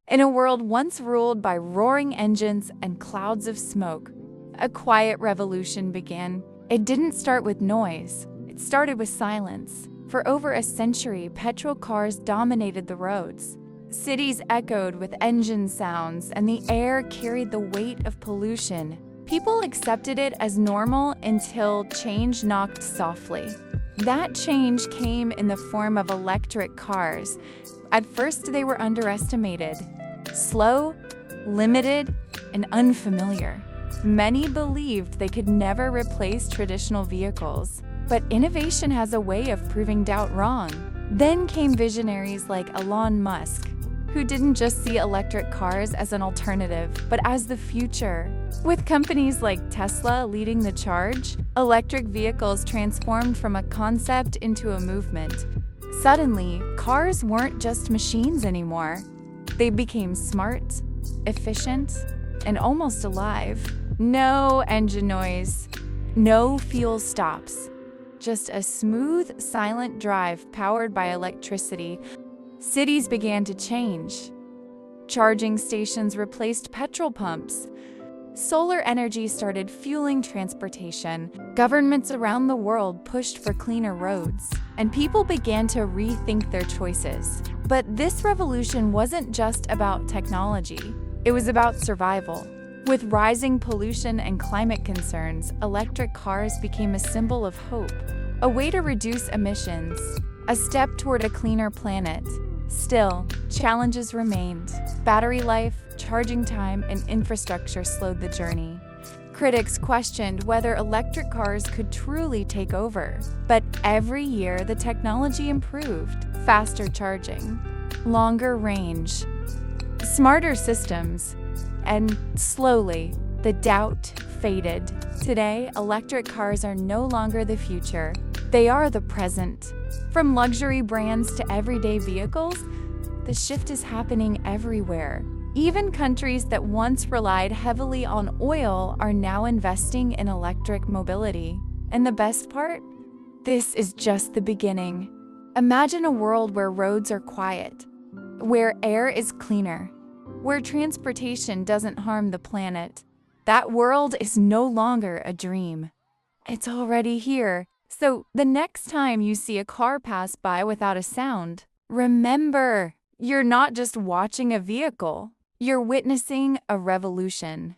In a world once ruled by roaring engines and clouds of smoke, a quiet revolution began. It didn't start with noise, it started with silence. For over a century, petrol cars dominated the roads. Cities echoed with engine sounds, and the air carried the weight of pollution. People accepted it as normal until change knocked softly. That change came in the form of electric cars. At first, they were underestimated. Slow, limited, and unfamiliar. Many believed they could never replace traditional vehicles. But innovation has a way of proving doubt wrong. Then came visionaries like Elon Musk, who didn't just see electric cars as an alternative, but as the future. With companies like Tesla leading the charge, electric vehicles transformed from a concept into a movement. Suddenly, cars weren't just machines anymore. They became smart, efficient, and almost alive. No engine noise, no fuel stops. Just a smooth, silent drive powered by electricity. Cities began to change. Charging stations replaced petrol pumps. Solar energy started fueling transportation. Governments around the world pushed for cleaner roads, and people began to rethink their choices. But this revolution wasn't just about technology. It was about survival. With rising pollution and climate concerns, electric cars became a symbol of hope, a way to reduce emissions, a step toward a cleaner planet. Still, challenges remained. Battery life, charging time, and infrastructure slowed the journey. Critics questioned whether electric cars could truly take over. But every year, the technology improved. Faster charging, longer range, smarter systems, and slowly, the doubt faded. Today, electric cars are no longer the future. They are the present. From luxury brands to everyday vehicles, the shift is happening everywhere. Even countries that once relied heavily on oil are now investing in electric mobility. And the best part? This is just the beginning. Imagine a world where roads are quiet, where air is cleaner, where transportation doesn't harm the planet. That world is no longer a dream. It's already here. So the next time you see a car pass by without a sound, remember, you're not just watching a vehicle, you're witnessing a revolution.